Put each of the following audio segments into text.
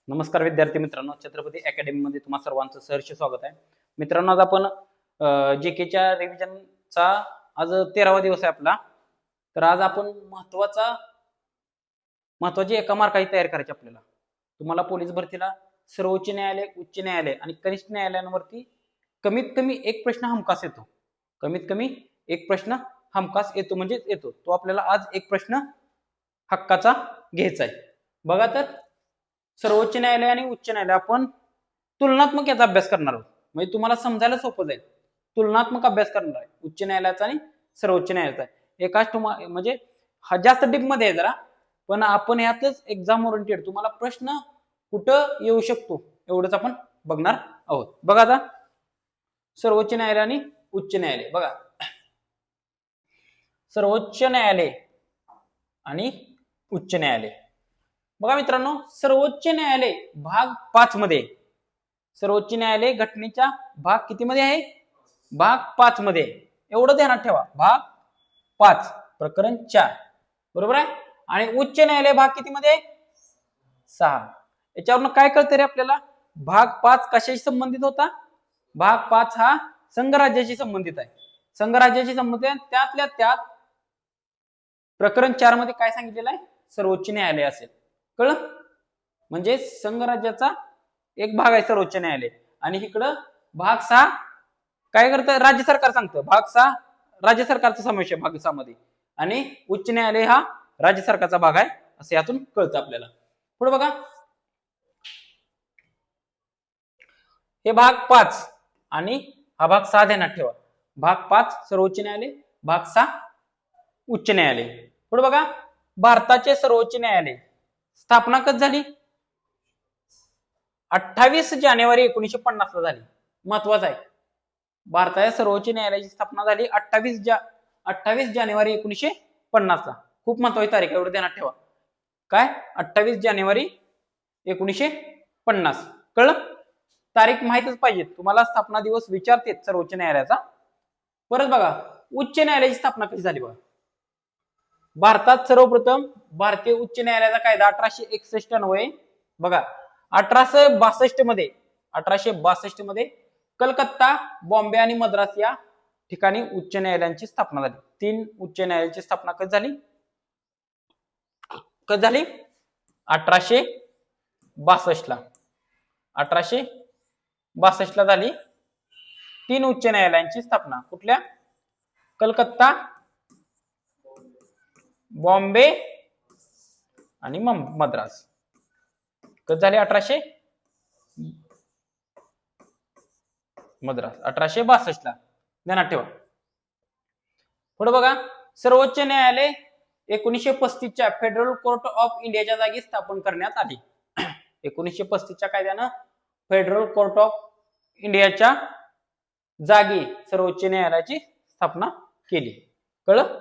नमस्कार विद्यार्थी मित्रांनो, छत्रपती अकॅडमी मध्ये तुम्हा सर्वांचं सहर्ष स्वागत आहे. मित्रांनो, आज आपण जीकेच्या रिव्हिजनचा आज 13वा दिवस आहे आपला. तर आज आपण महत्वाची एका मार्काची तयारी करायची आपल्याला. तुम्हाला पोलीस भरतीला सर्वोच्च न्यायालय, उच्च न्यायालय आणि कनिष्ठ न्यायालयांवरती कमीत कमी एक प्रश्न हमखास येतो. कमीत कमी एक प्रश्न हमखास येतो म्हणजे येतो. तो आपल्याला आज एक प्रश्न हक्काचा घ्यायचा आहे. बघा, तर सर्वोच्च न्यायालय आणि उच्च न्यायालय आपण तुलनात्मक याचा अभ्यास करणार आहोत. म्हणजे तुम्हाला समजायला सोपं जाईल. तुलनात्मक अभ्यास करणार आहे उच्च न्यायालयाचा आणि सर्वोच्च न्यायालयाचा. एकाच म्हणजे हा जास्त डीप मध्ये आहे जरा, पण आपण यातच एक्झाम ओरिएंटेड तुम्हाला प्रश्न कुठं येऊ शकतो एवढंच आपण बघणार आहोत. बघा, आता सर्वोच्च न्यायालय आणि उच्च न्यायालय. बघा, सर्वोच्च न्यायालय आणि उच्च न्यायालय. बघा मित्रांनो, सर्वोच्च न्यायालय भाग 5 मध्ये, सर्वोच्च न्यायालय घटनेच्या भाग किती मध्ये आहे? भाग 5 मध्ये. एवढं ध्यानात ठेवा, भाग 5 प्रकरण 4, बरोबर आहे. आणि उच्च न्यायालय भाग किती मध्ये? 6. याच्यावरून काय कळतं रे आपल्याला? भाग 5 कशाशी संबंधित होता? भाग 5 हा संघराज्याशी संबंधित आहे. संघराज्याशी संबंधित आहे. त्यातल्या त्यात प्रकरण 4 मध्ये काय सांगितलेलं आहे? सर्वोच्च न्यायालय असेल. कळलं? म्हणजे संघराज्याचा एक भाग आहे सर्वोच्च न्यायालय. आणि इकडं भाग 6 काय करतं? राज्य सरकार सांगतं. भाग 6 राज्य सरकारचा समावेश आहे भाग 6 मध्ये. आणि उच्च न्यायालय हा राज्य सरकारचा भाग आहे असं यातून कळतं आपल्याला. पुढे बघा, हे भाग 5 आणि हा भाग 6 ध्यानात ठेवा. भाग 5 सर्वोच्च न्यायालय, भाग 6 उच्च न्यायालय. पुढे बघा, भारताचे सर्वोच्च न्यायालय स्थापना कधी झाली? 28 जानेवारी 1950 ला झाली. महत्वाचं आहे, भारताच्या सर्वोच्च न्यायालयाची स्थापना झाली 28 जानेवारी 1950 ला. खूप महत्वाची तारीख आहे, एवढं ध्यानात ठेवा. काय? 28 जानेवारी 1950. कळलं? तारीख माहितच पाहिजे तुम्हाला. स्थापना दिवस विचारते सर्वोच्च न्यायालयाचा. परत बघा, उच्च न्यायालयाची स्थापना कधी झाली? बघा, भारतात सर्वप्रथम भारतीय उच्च न्यायालयाचा कायदा 1861 अन्वये बघा 1862 मध्ये कलकत्ता, बॉम्बे आणि मद्रास या ठिकाणी उच्च न्यायालयांची स्थापना झाली. 3 उच्च न्यायालयाची स्थापना कधी झाली? 1862 ला. 1862 ला झाली 3 उच्च न्यायालयांची स्थापना. कुठल्या? कलकत्ता, बॉम्बे आणि मद्रास. कधी झाली? 1862 ला. ध्यानात ठेवा. पुढे बघा, सर्वोच्च न्यायालय 1935 च्या फेडरल कोर्ट ऑफ इंडियाच्या जागी स्थापन करण्यात आली. 1935 च्या कायद्यानं फेडरल कोर्ट ऑफ इंडियाच्या जागी सर्वोच्च न्यायालयाची स्थापना केली. कळलं?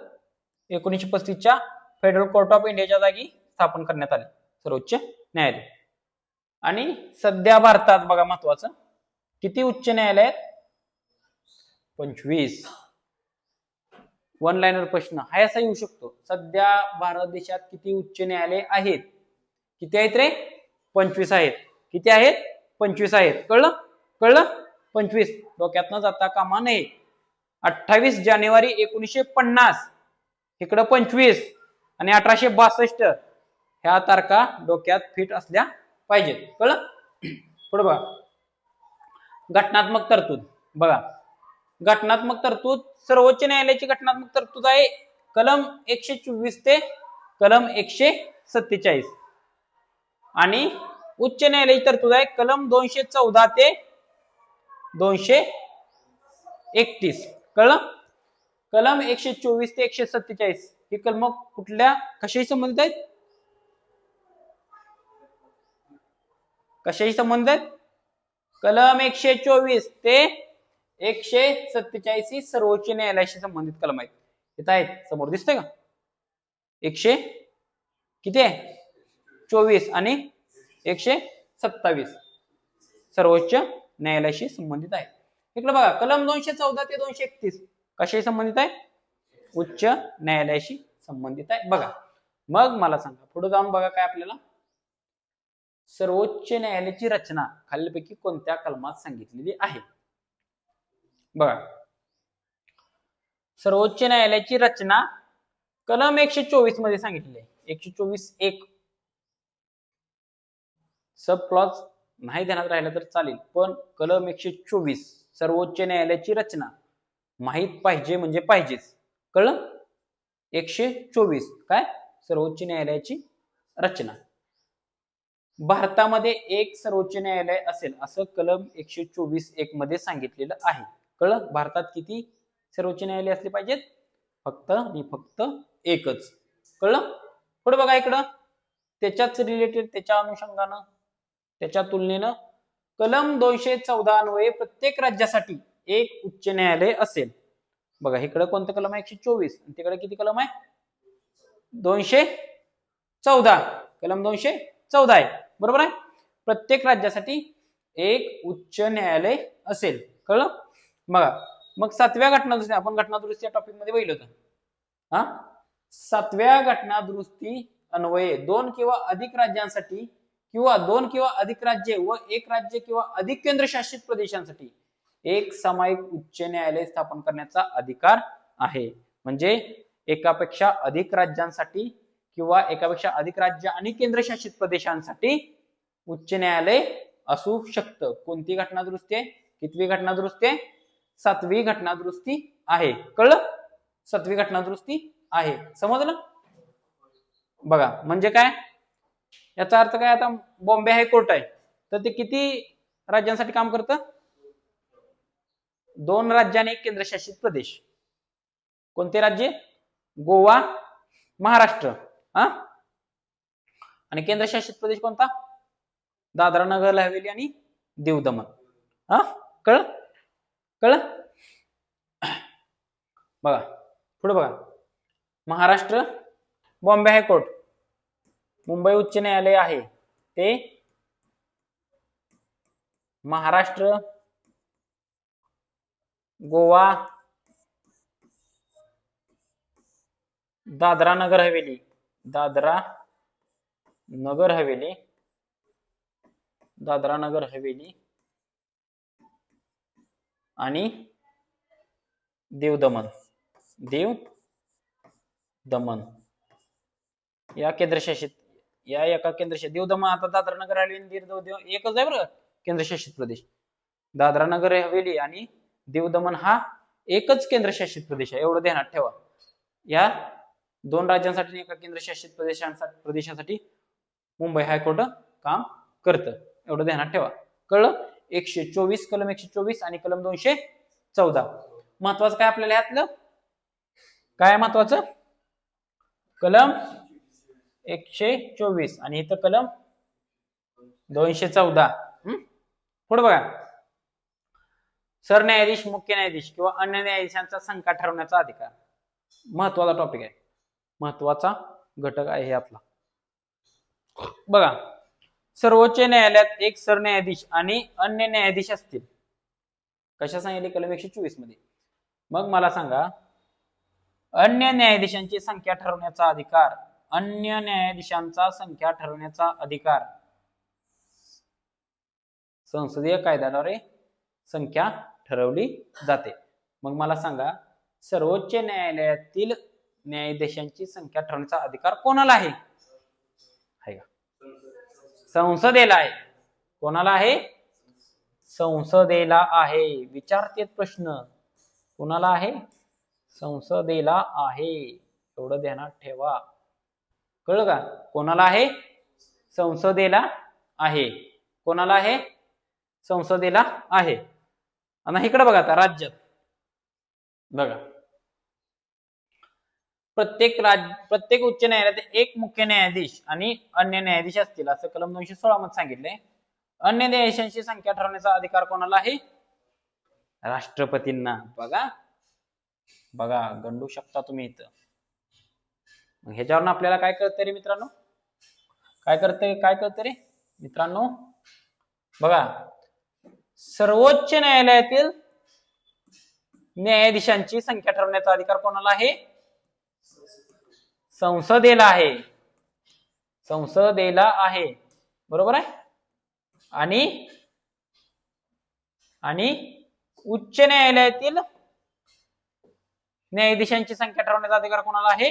1935 च्या फेडरल कोर्ट ऑफ इंडियाच्या जागी स्थापन करण्यात आले सर्वोच्च न्यायालय. आणि सध्या भारतात बघा, महत्वाचं, किती उच्च न्यायालय आहेत? 25. वन लाईनर प्रश्न हा असा येऊ शकतो. सध्या भारत देशात किती उच्च न्यायालय आहेत? किती आहेत रे? 25 आहेत. किती आहेत? 25 आहेत. कळलं? कळलं? 25. डोक्यात न जाता कामा नये. 28 जानेवारी 1950 इकडं 25 आणि 1862 ह्या तारखा डोक्यात फिट असल्या पाहिजेत. कळलं? पुढे बघा, घटनात्मक तरतूद. बघा, घटनात्मक तरतूद सर्वोच्च न्यायालयाची घटनात्मक तरतूद आहे कलम 124 ते कलम 147. आणि उच्च न्यायालयाची तरतूद आहे कलम 214 ते 231. कळलं? कलम 124 ते 147 ही कलम कुठल्या कशाशी संबंधित आहेत? कशाशी संबंधित आहेत? कलम 124 ते 147 ही सर्वोच्च न्यायालयाशी संबंधित कलम आहेत. इथं आहेत, समोर दिसतंय का? 100 किती आहे? 24 आणि 127 सर्वोच्च न्यायालयाशी संबंधित आहे. इकडे बघा, कलम 214 ते 231 कशाशी संबंधित आहे? उच्च न्यायालयाशी संबंधित आहे. बघा, मग मला सांगा, पुढे जाऊन बघा काय आपल्याला सर्वोच्च न्यायालयाची रचना खालीलपैकी कोणत्या कलमात सांगितलेली आहे? बघा, सर्वोच्च न्यायालयाची रचना कलम 124 मध्ये सांगितलेली आहे. 124(1) सब क्लॉज नाही ध्यानात राहिलं तर चालेल, पण कलम 124 सर्वोच्च न्यायालयाची रचना माहित पाहिजे म्हणजे पाहिजेच. कळलं? 124 काय? सर्वोच्च न्यायालयाची रचना. भारतामध्ये एक सर्वोच्च न्यायालय असेल असं कलम 124(1) मध्ये सांगितलेलं आहे. कळलं? भारतात किती सर्वोच्च न्यायालय असले पाहिजेत? फक्त आणि फक्त एकच. कळलं? पुढे बघा इकडं, त्याच्याच रिलेटेड, त्याच्या अनुषंगानं, त्याच्या तुलनेनं कलम 214 अन्वये प्रत्येक राज्यासाठी एक उच्च न्यायालय असेल. बघा इकडे कोणतं कलम आहे? 124. तिकडे किती कलम आहे? 214. कलम 214 आहे. बरोबर आहे? प्रत्येक राज्यासाठी एक उच्च न्यायालय असेल. कळलं? बघा मग 7व्या घटनादुरुस्ती, आपण घटनादुरुस्ती या टॉपिक मध्ये बघितलं होतं. 7व्या घटनादुरुस्ती अन्वये 2 किंवा अधिक राज्यांसाठी किंवा 2 किंवा अधिक राज्ये व एक राज्य किंवा अधिक केंद्रशासित प्रदेशांसाठी एक सामायिक उच्च न्यायालय स्थापन करण्याचा अधिकार आहे. म्हणजे एकापेक्षा अधिक राज्यांसाठी किंवा एकापेक्षा अधिक राज्य आणि केंद्रशासित प्रदेशांसाठी उच्च न्यायालय असू शकतं. कोणती घटनादुरुस्ती आहे? कितवी घटनादुरुस्ती आहे? 7वी घटनादुरुस्ती आहे. कळलं? 7वी घटनादुरुस्ती आहे. समजलं? बघा म्हणजे काय याचा अर्थ काय? आता बॉम्बे हायकोर्ट आहे तर ते किती राज्यांसाठी काम करतं? 2 राज्य आणि एक केंद्रशासित प्रदेश. कोणते राज्य? गोवा, महाराष्ट्र. आणि केंद्रशासित प्रदेश कोणता? दादरा नगर हवेली आणि दीव दमण. कळलं? कळलं? बघा पुढे बघा, महाराष्ट्र बॉम्बे हायकोर्ट, मुंबई उच्च न्यायालय आहे ते महाराष्ट्र, गोवा, दादरा नगर हवेली, दादरा नगर हवेली, दादरा नगर हवेली आणि दीव दमण, दीव दमण या केंद्रशासित, या एका केंद्रशासित, दीव दमण आता दादरा नगर हवेली एकच आहे बरं केंद्रशासित प्रदेश. दादरा नगर हवेली आणि दीव दमण हा एकच केंद्रशासित प्रदेश आहे, एवढं ध्यानात ठेवा. या 2 राज्यांसाठी एका केंद्रशासित प्रदेशासाठी मुंबई हायकोर्ट काम करतं, एवढं ध्यानात ठेवा. कळलं? 124 कलम 124 आणि कलम 214. महत्वाचं काय आपल्याला यातलं? काय महत्वाचं? कलम 124 आणि इथं कलम 214. पुढे बघा, सरन्यायाधीश, मुख्य न्यायाधीश किंवा अन्य न्यायाधीशांचा संख्या ठरवण्याचा अधिकार. महत्वाचा टॉपिक आहे, महत्वाचा घटक आहे हे आपला. बघा, सर्वोच्च न्यायालयात एक सरन्यायाधीश आणि अन्य न्यायाधीश असतील. कशा सांगितले? कलम 124 मध्ये. मग मला सांगा, अन्य न्यायाधीशांची संख्या ठरवण्याचा अधिकार, अन्य न्यायाधीशांचा संख्या ठरवण्याचा अधिकार संसदीय कायद्याद्वारे संख्या ठरवली जाते. मग मला सांगा, सर्वोच्च न्यायालयातील न्यायाधीशांची संख्या ठरवण्याचा अधिकार कोणाला आहे? संसदेला आहे. कोणाला आहे? संसदेला आहे. विचारते प्रश्न, कोणाला आहे? संसदेला आहे, एवढं ध्यानात ठेवा. कळलं का? कोणाला आहे? संसदेला आहे. कोणाला आहे? संसदेला आहे. आणि इकडे बघा आता राज्यात बघा, प्रत्येक उच्च न्यायालयात एक मुख्य न्यायाधीश आणि अन्य न्यायाधीश असतील असं कलम 216 मध्ये सांगितलंय. अन्य न्यायाधीशांची संख्या ठरवण्याचा अधिकार कोणाला आहे? राष्ट्रपतींना. बघा बघा, गंडू शकता तुम्ही इथं. मग ह्याच्यावरून आपल्याला काय कळतं रे मित्रांनो? काय कळतं रे मित्रांनो? बघा, सर्वोच्च न्यायालयातील न्यायाधीशांची संख्या ठरवण्याचा अधिकार कोणाला आहे? संसदेला आहे. संसदेला आहे. बरोबर आहे? आणि आणि उच्च न्यायालयातील न्यायाधीशांची संख्या ठरवण्याचा अधिकार कोणाला आहे?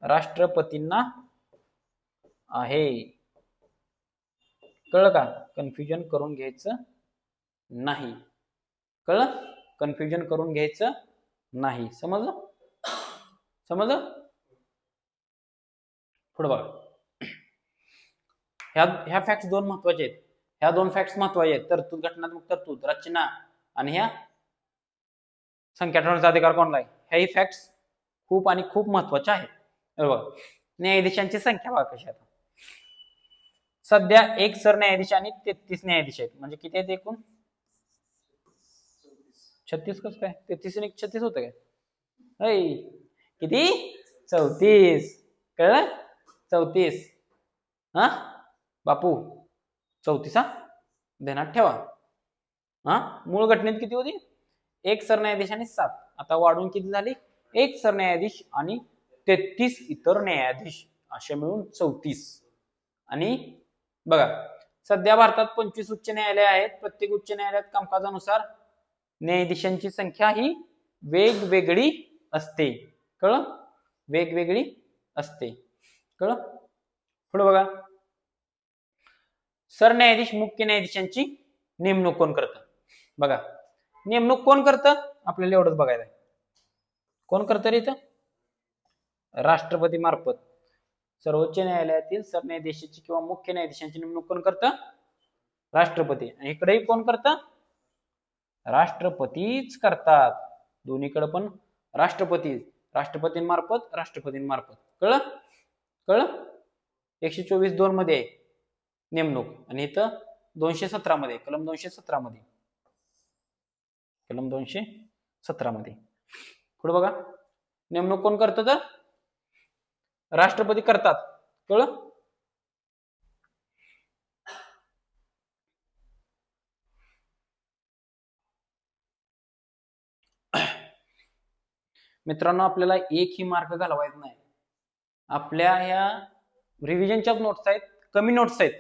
राष्ट्रपतींना आहे. कळलं का? कन्फ्युजन करून घ्यायचं नाही. कळलं? कन्फ्युजन करून घ्यायचं नाही. समजलं? पुढे बघा. ह्या फॅक्ट्स दोन महत्वाचे आहेत. ह्या दोन फॅक्ट्स महत्वाचे आहेत. तरतूद, घटनात्मक तरतूद, रचना आणि ह्या संख्या ठरवण्याचा अधिकार कोणाला आहे. ह्याही फॅक्ट्स खूप आणि खूप महत्वाच्या आहेत. बघा, न्यायाधीशांची संख्या बघा कशी आहे. सध्या एक सरन्यायाधीश आणि 33 न्यायाधीश आहेत. म्हणजे किती आहेत एकूण? 36. कसं काय 33 आणि 36 होतं काय? किती? 34. कळलं? 34. हा बापू, 34 हा, ध्यानात ठेवा. हा, मूळ घटनेत किती होती? एक सरन्यायाधीश आणि 7. आता वाढून किती झाली? एक सरन्यायाधीश आणि 33 इतर न्यायाधीश, असे मिळून 34. आणि बघा, सध्या भारतात 25 उच्च न्यायालय आहेत. प्रत्येक उच्च न्यायालयात कामकाजानुसार न्यायाधीशांची संख्या ही वेगवेगळी असते. कळलं? वेगवेगळी असते. कळलं? पुढे बघा, सरन्यायाधीश मुख्य न्यायाधीशांची नेमणूक कोण करतं? बघा, नेमणूक कोण करतं? आपल्याला एवढंच बघायचं आहे. कोण करतं रे इथं? राष्ट्रपती मार्फत. सर्वोच्च न्यायालयातील सरन्यायाधीशाची किंवा मुख्य न्यायाधीशांची नेमणूक कोण करतं? राष्ट्रपती. आणि इकडेही कोण करतं? राष्ट्रपतीच करतात. दोन्हीकडे पण राष्ट्रपतींमार्फत. कळलं? 124(2) मध्ये आहे नेमणूक, आणि इथं 217 मध्ये, कलम 217 मध्ये. पुढे बघा, नेमणूक कोण करतं? तर राष्ट्रपती करतात. कळलं? मित्रांनो, आपल्याला एकही मार्क घालवायचा नाही. आपल्या ह्या रिव्हिजनच्या नोट्स आहेत, कमी नोट्स आहेत,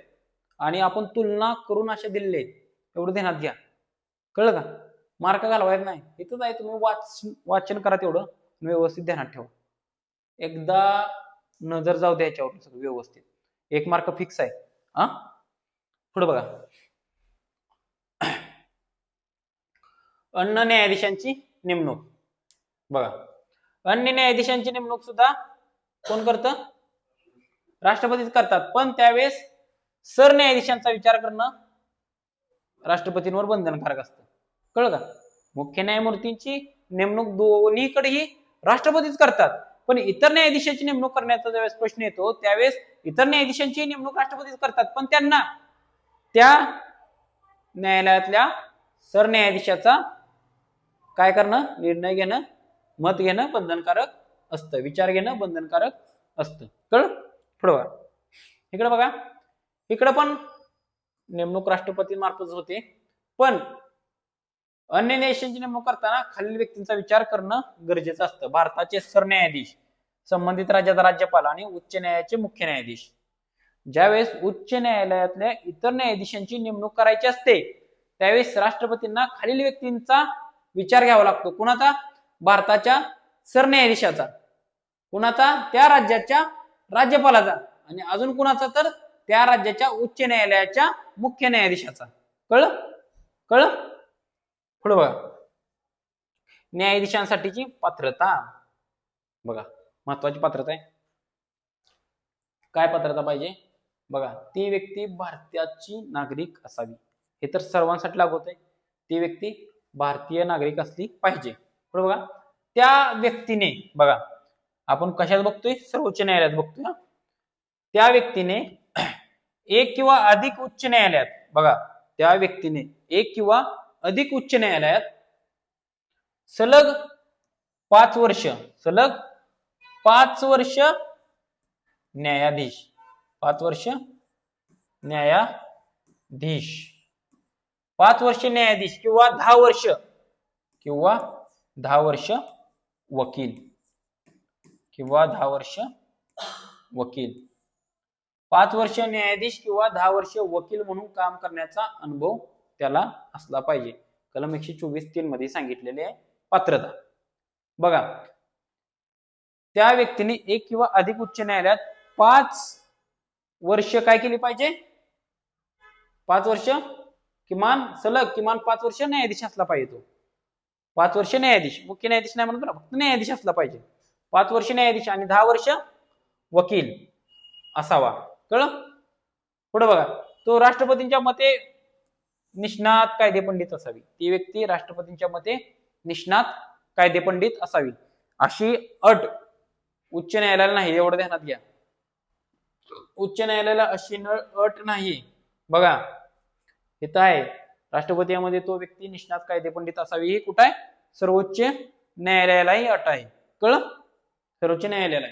आणि आपण तुलना करून असे दिलेले आहेत. एवढं ध्यानात घ्या. कळलं का? मार्क घालवायचा नाही. इथंच आहे, तुम्ही वाचन करा, तेवढं व्यवस्थित ध्यानात ठेवा. एकदा नजर जाऊ द्या याच्यावर सगळं व्यवस्थित. 1 मार्क फिक्स आहे. हा, पुढे बघा, अन्य न्यायाधीशांची नेमणूक. बघा, अन्य न्यायाधीशांची नेमणूक सुद्धा कोण करतं? राष्ट्रपतीच करतात. पण त्यावेळेस सरन्यायाधीशांचा विचार करणं राष्ट्रपतींवर बंधनकारक असतं. कळलं का? मुख्य न्यायमूर्तींची नेमणूक दोन्हीकडेही राष्ट्रपतीच करतात. पण इतर न्यायाधीशांची नेमणूक करण्याचा ज्यावेळेस प्रश्न येतो, त्यावेळेस इतर न्यायाधीशांची नेमणूक राष्ट्रपतीच करतात. पण त्यांना त्या न्यायालयातल्या सरन्यायाधीशाचा काय करणं, निर्णय घेणं, मत घेणं बंधनकारक असतं. विचार घेणं बंधनकारक असतं. कळलं? पुढे बघा, इकडे बघा, इकडे पण नेमणूक राष्ट्रपती मार्फत होते. पण अन्य न्यायाधीशांची नेमणूक करताना खालील व्यक्तींचा विचार करणं गरजेचं असतं. भारताचे सरन्यायाधीश, संबंधित राज्याचा राज्यपाल आणि उच्च न्यायालयाचे मुख्य न्यायाधीश. ज्यावेळेस उच्च न्यायालयातल्या इतर न्यायाधीशांची नेमणूक करायची असते, त्यावेळेस राष्ट्रपतींना खालील व्यक्तींचा विचार घ्यावा लागतो. कुणाचा? भारताच्या सरन्यायाधीशाचा. कुणाचा? त्या राज्याच्या राज्यपालाचा. आणि अजून कुणाचा? तर त्या राज्याच्या उच्च न्यायालयाच्या मुख्य न्यायाधीशाचा. कळलं? पुढे बघा, न्यायाधीशांसाठीची पात्रता. बघा, महत्वाची पात्रता आहे. काय पात्रता पाहिजे? बघा, ती व्यक्ती भारताची नागरिक असावी. हे तर सर्वांसाठी लागू होते. ती व्यक्ती भारतीय नागरिक असली पाहिजे. पुढे बघा, त्या व्यक्तीने, बघा आपण कशात बघतोय? सर्वोच्च न्यायालयात बघतोय. त्या व्यक्तीने एक किंवा अधिक उच्च न्यायालयात, बघा, त्या व्यक्तीने एक किंवा अधिक उच्च न्यायालयात सलग 5 वर्ष न्यायाधीश 5 वर्ष न्यायाधीश 5 वर्ष न्यायाधीश किंवा 10 वर्ष वकील 5 वर्ष न्यायाधीश किंवा 10 वर्ष वकील म्हणून काम करण्याचा अनुभव त्याला असला पाहिजे. कलम 124(3) मध्ये सांगितलेले आहे पात्रता. बघा, त्या व्यक्तीने एक किंवा अधिक उच्च न्यायालयात 5 वर्ष काय केली पाहिजे? 5 वर्ष किमान 5 वर्ष न्यायाधीश असला पाहिजे. तो 5 वर्ष न्यायाधीश, मुख्य न्यायाधीश नाही म्हणून फक्त न्यायाधीश असला पाहिजे. 5 वर्ष न्यायाधीश आणि 10 वर्ष वकील असावा. कळलं? पुढे बघा, तो राष्ट्रपतींच्या मते निष्णात कायदेपंडित असावी. ती व्यक्ती राष्ट्रपतींच्या मते निष्णात कायदेपंडित असावी अशी अट उच्च न्यायालयाला नाही, एवढं ध्यानात घ्या. उच्च न्यायालयाला अशी अट नाही. बघा इथं आहे, राष्ट्रपतीमध्ये तो व्यक्ती निष्णात कायदेपंडित असावी. ही कुठं आहे? सर्वोच्च न्यायालयाला ही अट आहे. कळलं? सर्वोच्च न्यायालयाला.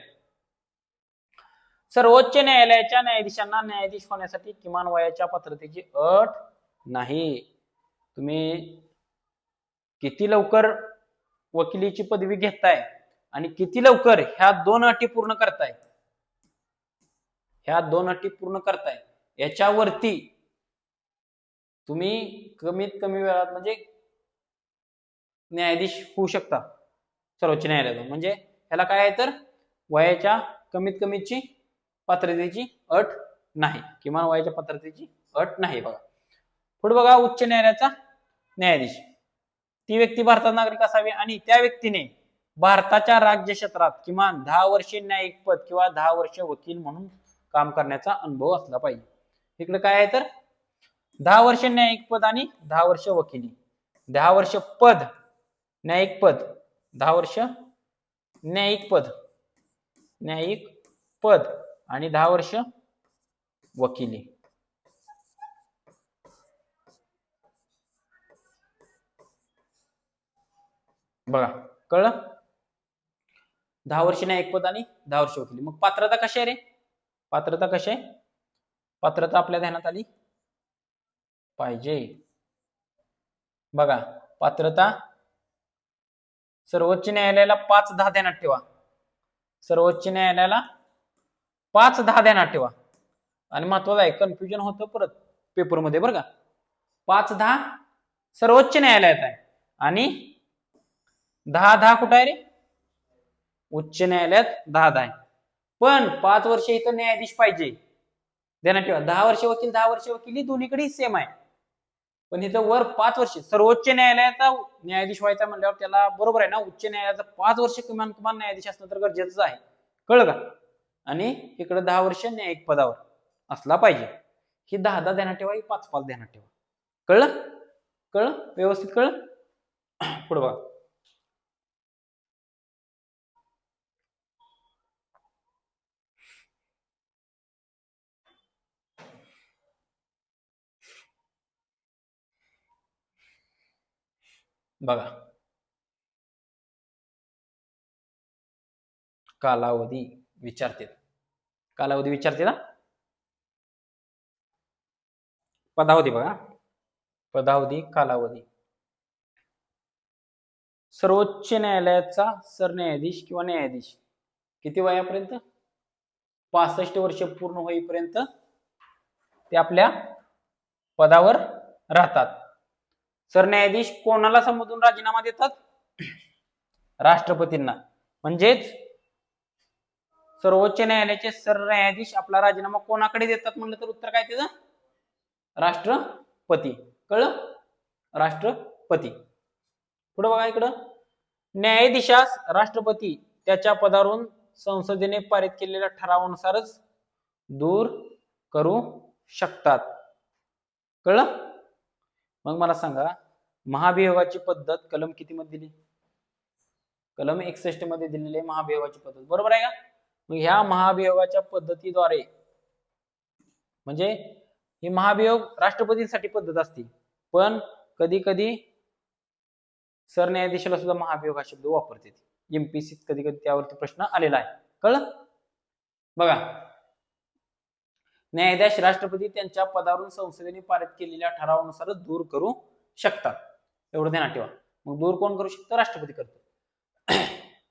सर्वोच्च न्यायालयाच्या न्यायाधीशांना न्यायाधीश होण्यासाठी किमान वयाच्या पात्रतेची अट नाही. तुम्ही किती लवकर वकिलीची पदवी घेताय आणि किती लवकर ह्या 2 अटी पूर्ण करताय, याच्यावरती तुम्ही कमीत कमी वेळात म्हणजे न्यायाधीश होऊ शकता सर्वोच्च न्यायालयात. म्हणजे ह्याला काय आहे तर वयाच्या कमीत कमीची पात्रतेची अट नाही, किमान वयाच्या पात्रतेची अट नाही. बघा पुढे बघा, उच्च न्यायालयाचा न्यायाधीश ती व्यक्ती भारतात नागरिक असावी आणि त्या व्यक्तीने भारताच्या राज्य क्षेत्रात किमान 10 वर्षे न्यायिक पद किंवा 10 वर्ष वकील म्हणून काम करण्याचा अनुभव असला पाहिजे. इकडे काय आहे तर 10 वर्ष न्यायिक पद आणि 10 वर्ष वकिली. 10 वर्ष पद न्यायिक पद, 10 वर्ष न्यायिक पद आणि 10 वर्ष वकिली. बघा कळलं? 10 वर्ष न्यायिक पद आणि 10 वर्ष वकिली. मग पात्रता कशी आहे रे? पात्रता आपल्या ध्यानात आली पाहिजे. बघा पात्रता सर्वोच्च न्यायालयाला 5-10 ध्यानात ठेवा. सर्वोच्च न्यायालयाला 5-10 ध्यानात ठेवा. आणि महत्वाचं आहे, कन्फ्युजन होतं परत पेपरमध्ये बरं का. 5-10 सर्वोच्च न्यायालयात आहे आणि 10-10 कुठं आहे रे? उच्च न्यायालयात 10-10 आहे. पण 5 वर्ष इथं न्यायाधीश पाहिजे, ध्यानात ठेवा. 10 वर्ष वकील 10 वर्ष वकिली दोन्हीकडे सेम आहे. पण इथं वर 5 वर्ष सर्वोच्च न्यायालयाचा न्यायाधीश व्हायचा म्हणल्यावर त्याला बरोबर आहे ना, उच्च न्यायालयाचा 5 वर्ष किमान न्यायाधीश असणं तर गरजेचं आहे. कळलं का? आणि इकडे 10 वर्ष न्यायिक पदावर असला पाहिजे. ही 10-10 ध्यानात ठेवा, ही 5-5 ध्यानात ठेवा. कळलं? व्यवस्थित कळलं? पुढे बघा, बघा कालावधी विचारते ना. पदावधी बघा, पदावधी कालावधी. सर्वोच्च न्यायालयाचा सरन्यायाधीश किंवा न्यायाधीश किती वयापर्यंत? 65 वर्ष पूर्ण होईपर्यंत ते आपल्या पदावर राहतात. सरन्यायाधीश कोणाला संबोधून राजीनामा देतात? राष्ट्रपतींना. म्हणजेच सर्वोच्च न्यायालयाचे सरन्यायाधीश आपला राजीनामा कोणाकडे देतात म्हणलं तर उत्तर काय त्याचं? राष्ट्रपती. कळलं? राष्ट्रपती. पुढे बघा इकडं, न्यायाधीशास राष्ट्रपती त्याच्या पदावरून संसदेने पारित केलेल्या ठरावानुसारच दूर करू शकतात. कळलं? मग मला सांगा, महाभियोगाची पद्धत कलम किती मध्ये दिली? कलम 61 मध्ये दिलेली आहे महाभियोगाची पद्धत. बरोबर आहे का? मग ह्या महाभियोगाच्या पद्धतीद्वारे, म्हणजे ही महाभियोग राष्ट्रपतींसाठी पद्धत असते, पण कधी कधी सरन्यायाधीशाला सुद्धा महाभियोग हा शब्द वापरते. एमपीसी कधी कधी त्यावरती प्रश्न आलेला आहे. कळलं? बघा, न्यायाधीश राष्ट्रपती त्यांच्या पदावरून संसदेने पारित केलेल्या ठरावानुसारच दूर करू शकतात. एवढं ध्यानात ठेवा. मग दूर कोण करू शकतं? राष्ट्रपती करतो.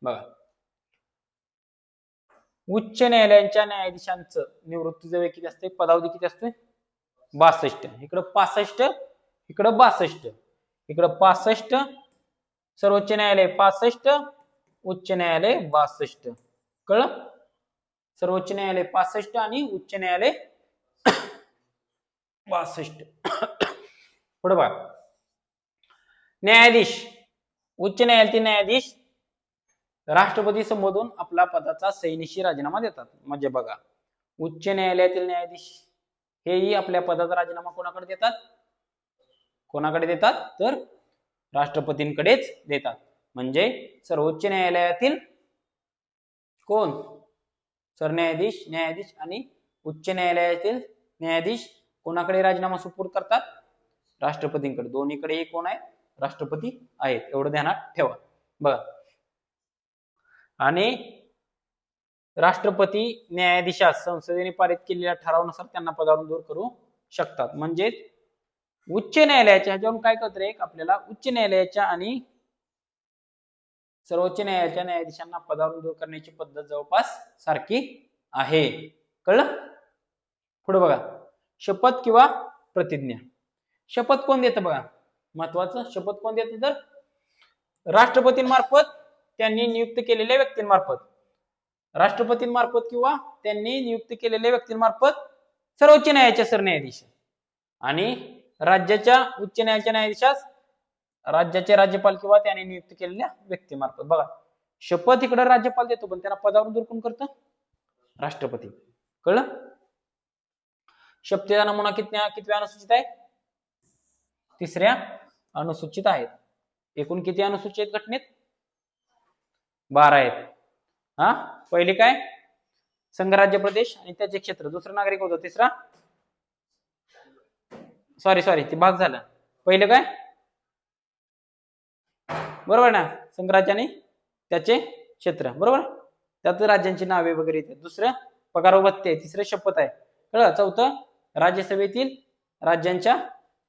बघा, उच्च न्यायालयांच्या न्यायाधीशांचं निवृत्तीचं वय किती असते, पदावधी किती असते, 62. इकडं 65, इकडं 62, इकडं 65, सर्वोच्च न्यायालय 65, उच्च न्यायालय 62. कळलं? सर्वोच्च न्यायालय 65 आणि उच्च न्यायालय 62. पुढे बघा, न्यायाधीश, उच्च न्यायालयातील न्यायाधीश राष्ट्रपती संबोधून आपला पदाचा सैनिशी राजीनामा देतात. म्हणजे बघा, उच्च न्यायालयातील न्यायाधीश हेही आपल्या पदाचा राजीनामा कोणाकडे देतात, कोणाकडे देतात तर राष्ट्रपतींकडेच देतात. म्हणजे सर्वोच्च न्यायालयातील कोण, सरन्यायाधीश, न्यायाधीश आणि उच्च न्यायालयातील न्यायाधीश कोणाकडे राजीनामा सुपूर्द करतात, राष्ट्रपतींकडे. दोन्हीकडे कोण आहे, राष्ट्रपती आहेत, एवढं ध्यानात ठेवा. बघा, आणि राष्ट्रपती न्यायाधीशास संसदेने पारित केलेल्या ठरावानुसार त्यांना पदावरून दूर करू शकतात. म्हणजे उच्च न्यायालयाच्या ह्याच्यावरून काय कळतं रे, आपल्याला उच्च न्यायालयाच्या आणि सर्वोच्च न्यायालयाच्या न्यायाधीशांना पदावरून दूर करण्याची पद्धत जवळपास सारखी आहे. कळलं? पुढे बघा, शपथ किंवा प्रतिज्ञा. शपथ कोण देतं बघा, महत्वाचं, शपथ कोण देतं तर राष्ट्रपतींमार्फत, त्यांनी नियुक्त केलेल्या व्यक्तींमार्फत, राष्ट्रपतींमार्फत किंवा त्यांनी नियुक्त केलेल्या व्यक्तींमार्फत सर्वोच्च न्यायालयाचे सरन्यायाधीश आणि राज्याच्या उच्च न्यायालयाच्या न्यायाधीशास राज्याचे राज्यपाल किंवा त्यांनी नियुक्त केलेल्या व्यक्तीमार्फत. बघा, शपथ इकडे राज्यपाल देतो, पण त्यांना पदावरून दूर कोण करतं, राष्ट्रपती. कळलं? शपथेचा नमुना कितव्या अनुसूचित आहे, 3ऱ्या अनुसूचित आहेत. एकूण किती अनुसूचित आहेत घटनेत, 12 आहेत. हा, पहिले काय, संघराज्य प्रदेश आणि त्याचे क्षेत्र. दुसरं नागरिक होतं. तिसरा, सॉरी ते भाग झाला. पहिलं काय, बरोबर ना, संघराज्य आणि त्याचे क्षेत्र, बरोबर, त्यात राज्यांची नावे वगैरे येतात. दुसरं पगार व भत्ते. तिसरं शपथ आहे. कळलं? चौथं राज्यसभेतील राज्यांच्या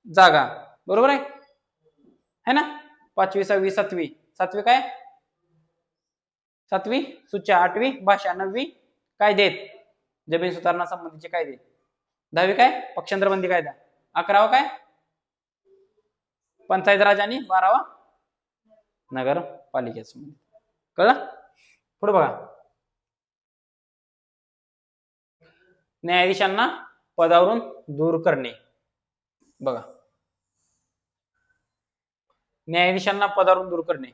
जागा, बरोबर आहे ना. 5वी 6वी 7वी, 7वी काय, 7वी सूच्या, 8वी भाषा, 9वी कायदेत, जमीन सुधारणा संबंधीचे कायदे, 10वी काय, पक्षांतरबंदी कायदा, 11वा काय, पंचायत राज आणि 12वा नगरपालिका संबंधी. कळलं? पुढे बघा, न्यायाधीशांना पदावरून दूर करणे. बघा, न्यायाधीशांना पदावरून दूर करणे,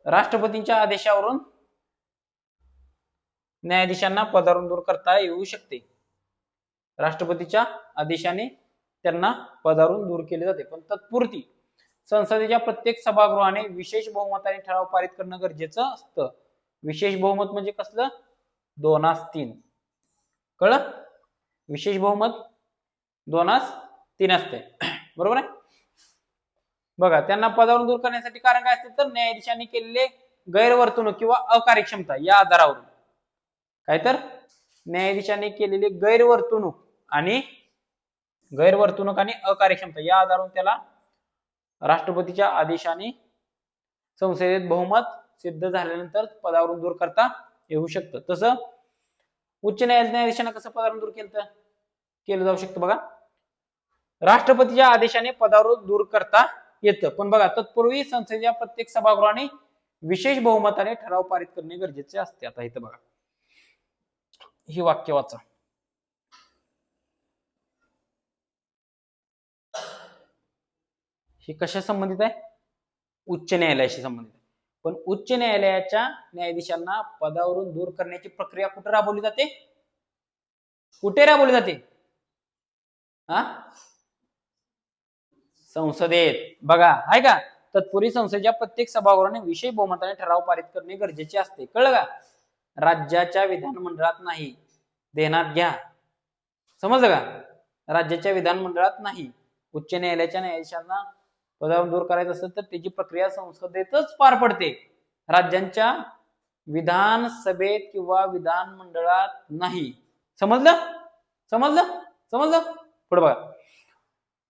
राष्ट्रपतींच्या आदेशावरून न्यायाधीशांना पदावरून दूर करता येऊ शकते. राष्ट्रपतीच्या आदेशाने त्यांना पदावरून दूर केले जाते, पण तत्पुरती संसदेच्या प्रत्येक सभागृहाने विशेष बहुमताने ठराव पारित करणं गरजेचं असतं. विशेष बहुमत म्हणजे कसलं, 2/3. कळलं? विशेष बहुमत 2/3 असते, बरोबर आहे. बघा, त्यांना पदावरून दूर करण्यासाठी कारण काय असते तर न्यायाधीशांनी केलेले गैरवर्तणूक किंवा अकार्यक्षमता या आधारावरून. काय तर न्यायाधीशांनी केलेले गैरवर्तणूक आणि अकार्यक्षमता या आधारावरून त्याला राष्ट्रपतीच्या आदेशाने संसदेत बहुमत सिद्ध झाल्यानंतर पदावरून दूर करता येऊ शकतं. तसं उच्च न्यायाधीशांना कसं पदावरून दूर केलं जाऊ शकतं बघा, राष्ट्रपतीच्या आदेशाने पदावरून दूर करता येतं, पण बघा तत्पूर्वी संसदेच्या प्रत्येक सभागृहाने विशेष बहुमताने ठराव पारित करणे गरजेचे असते. आता इथं बघा, ही वाक्य वाचा. ही कशा संबंधित आहे, उच्च न्यायालयाशी संबंधित आहे. पण उच्च न्यायालयाच्या न्यायाधीशांना पदावरून दूर करण्याची प्रक्रिया कुठे राबवली जाते, कुठे राबवली जाते, हा, संसदेत. बघा, आहे का, तत्पूर्वी संसदेच्या प्रत्येक सभागृहाने विशेष बहुमताने ठराव पारित करणे गरजेचे असते. कळलं का? राज्याच्या विधानमंडळात नाही, देण्यात घ्या, समजलं का, राज्याच्या विधानमंडळात नाही. उच्च न्यायालयाच्या न्यायाधीशांना पदावरून दूर करायचं असेल तर त्याची प्रक्रिया संसदेतच पार पडते, राज्यांच्या विधानसभेत किंवा विधानमंडळात नाही. समजलं? पुढे बघा,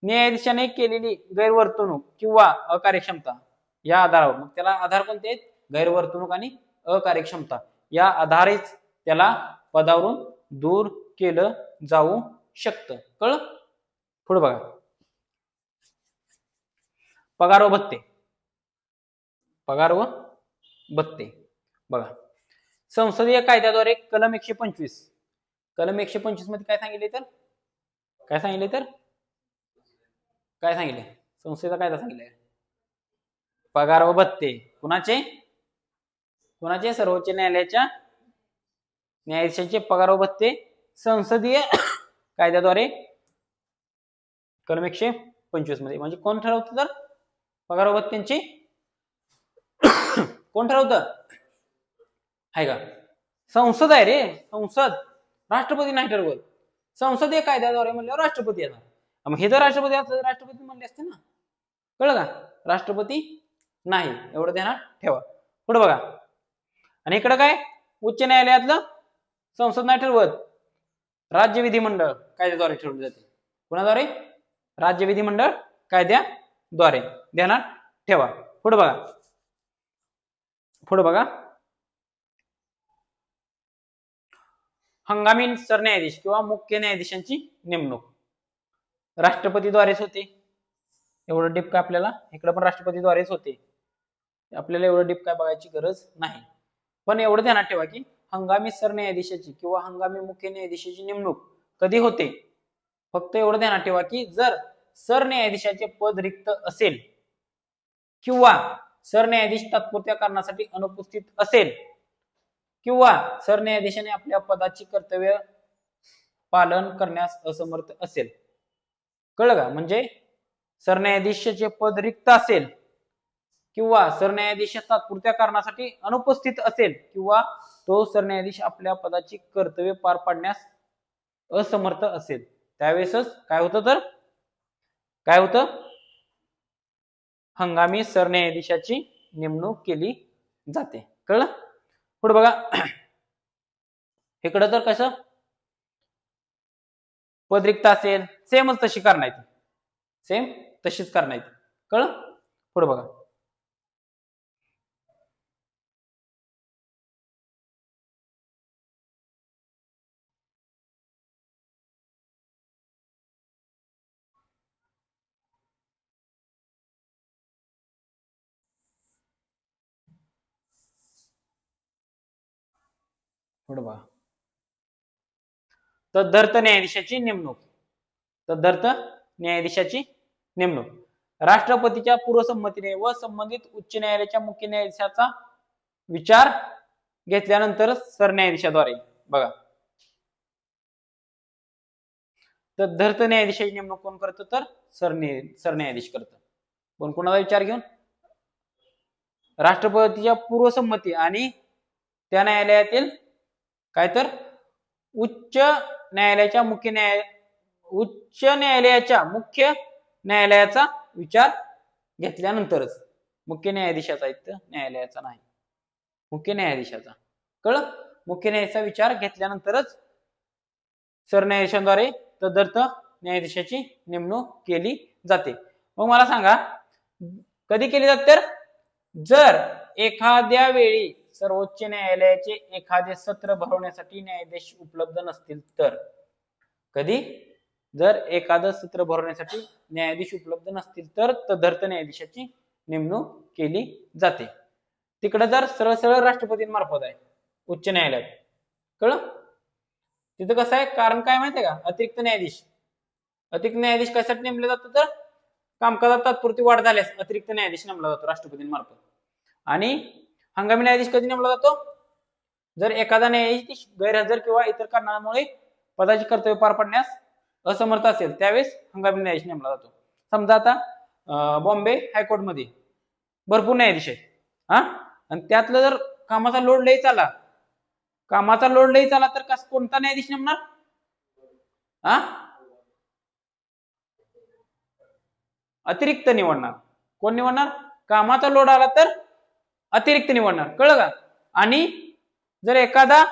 न्यायाधीशाने केलेली गैरवर्तणूक किंवा अकार्यक्षमता या आधारावर, मग त्याला आधार कोणते आहेत, गैरवर्तणूक आणि अकार्यक्षमता, या आधारेच त्याला पदावरून दूर केलं जाऊ शकतं. कळलं? पुढे बघा, पगार व भत्ते. पगार व भत्ते बघा, संसदीय कायद्याद्वारे कलम 125, कलम 125 मध्ये काय सांगितले तर संसदेचा कायदा सांगितले पगार व भत्ते कुणाचे सर्वोच्च न्यायालयाच्या न्यायाधीशांचे पगार व भत्ते संसदीय कायद्याद्वारे कलम 125 मध्ये. म्हणजे कोण ठरवतं तर पगार व भत्त्यांची? कोण ठरवतं आहे का? संसद आहे रे, संसद. राष्ट्रपती नाही ठरवत. संसदीय कायद्याद्वारे म्हणल्यावर राष्ट्रपती येणार. मग हे जर राष्ट्रपती असलं राष्ट्रपती म्हणले असते ना. कळलं का? राष्ट्रपती नाही, एवढं ध्यानात ठेवा. पुढे बघा, आणि इकडे काय, उच्च न्यायालयातलं संसद नाही ठरवत, राज्य विधिमंडळ कायद्याद्वारे ठरवले जाते. कोणाद्वारे? राज्य विधिमंडळ कायद्याद्वारे. ध्यानात ठेवा. पुढे बघा, हंगामी सरन्यायाधीश किंवा मुख्य न्यायाधीशांची नेमणूक राष्ट्रपतीद्वारेच होते. एवढं डीप काय आपल्याला, इकडे पण राष्ट्रपतीद्वारेच होते. आपल्याला एवढं डीप काय बघायची गरज नाही. पण एवढं ध्यानात ठेवा की हंगामी सरन्यायाधीशाची किंवा हंगामी मुख्य न्यायाधीशाची नेमणूक कधी होते. फक्त एवढं ध्यानात ठेवा की जर सरन्यायाधीशाचे पद रिक्त असेल किंवा सरन्यायाधीश तात्पुरत्या कारणासाठी अनुपस्थित असेल किंवा सरन्यायाधीशाने आपल्या पदाची कर्तव्य पालन करण्यास असमर्थ असेल. कळलं का? म्हणजे सरन्यायाधीशाचे पद रिक्त असेल किंवा सरन्यायाधीश तात्पुरत्या कारणासाठी अनुपस्थित असेल किंवा तो सरन्यायाधीश आपल्या पदाची कर्तव्य पार पाडण्यास असमर्थ असेल, त्यावेळेसच काय होतं हंगामी सरन्यायाधीशाची नेमणूक केली जाते. कळलं? पुढे बघा, इकडं तर कसं पद रिक्त असेल सेमच तशी करण्यात, सेम तशीच करण्यात. कळलं? पुढे बघा, तदर्थ न्यायाधीशाची नेमणूक राष्ट्रपतीच्या पूर्वसंमतीने व संबंधित उच्च न्यायालयाच्या मुख्य न्यायाधीशाचा विचार घेतल्यानंतरच सरन्यायाधीशाद्वारे. बघा, तदर्थ न्यायाधीशाची नेमणूक कोण करतं तर सरन्यायाधीश करतं. पण कोणाचा विचार घेऊन? राष्ट्रपतीच्या पूर्वसंमती आणि त्या न्यायालयातील काय तर उच्च न्यायालयाच्या मुख्य न्यायालयाचा विचार घेतल्यानंतरच. मुख्य न्यायाधीशाचा इथं न्यायालयाचा नाही, मुख्य न्यायाधीशाचा. कळलं? मुख्य न्यायाधीशाचा विचार घेतल्यानंतरच सरन्यायाधीशाद्वारे तदर्थ न्यायाधीशाची नेमणूक केली जाते. मग मला सांगा कधी केली जाते तर जर एखाद्या वेळी सर्वोच्च न्यायालयाचे एखादे सत्र भरवण्यासाठी न्यायाधीश उपलब्ध नसतील तर. कधी? जर एखादं सत्र भरवण्यासाठी न्यायाधीश उपलब्ध नसतील तर तदर्थ न्यायाधीशाची नेमणूक केली जाते. तिकडे जर सरळ राष्ट्रपतींमार्फत आहे उच्च न्यायालयात. कळलं? तिथं कसं आहे, कारण काय माहितीये का, अतिरिक्त न्यायाधीश कशासाठी नेमले जातो तर कामकाजात तात्पुरती वाढ झाल्यास अतिरिक्त न्यायाधीश नेमला जातो राष्ट्रपतींमार्फत. आणि हंगामी न्यायाधीश कधी नेमला जातो? जर एखादा न्यायाधीश गैरहजर किंवा इतर कारणामुळे पदाची कर्तव्य पार पाडण्यास असमर्थ असेल त्यावेळेस हंगामी न्यायाधीश नेमला जातो. समजा आता बॉम्बे हायकोर्ट मध्ये भरपूर न्यायाधीश आहेत आणि त्यातलं जर कामाचा लोड लई चालला तर कोणता न्यायाधीश नेमणार? अतिरिक्त निवडणार. कोण निवडणार? कामाचा लोड आला तर अतिरिक्त निवडणार. कळलं का? आणि जर एखादा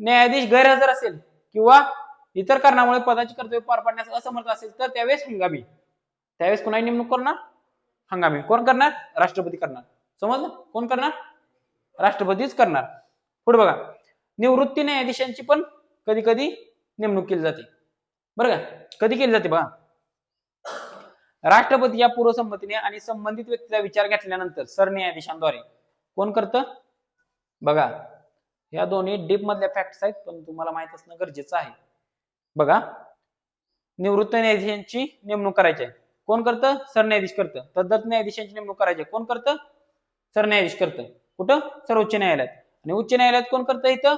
न्यायाधीश गैरहजर असेल किंवा इतर कारणामुळे पदाची कर्तव्य पार पाडण्यास असमर्थ असेल तर त्यावेळेस हंगामी. त्यावेळेस कोणाची नेमणूक करणार? हंगामी. कोण करणार? राष्ट्रपती करणार. समजलं? कोण करणार? राष्ट्रपतीच करणार. पुढे बघा, निवृत्ती न्यायाधीशांची पण कधी कधी नेमणूक केली जाते. बरं का, कधी केली जाते बघा, राष्ट्रपतीच्या पूर्वसंमतीने आणि संबंधित व्यक्तीचा विचार घेतल्यानंतर सरन्यायाधीशांद्वारे. कोण करतं बघा, या दोन्ही डीप मधल्या फॅक्ट्स आहेत, पण तुम्हाला माहित असणं गरजेचं आहे. बघा, निवृत्त न्यायाधीशांची नेमणूक करायची आहे, कोण करतं सरन्यायाधीश करतं. तद्दत न्यायाधीशांची नेमणूक करायची, कोण करतं सरन्यायाधीश करतं. कुठं सर्वोच्च न्यायालयात. आणि उच्च न्यायालयात कोण करतं इथं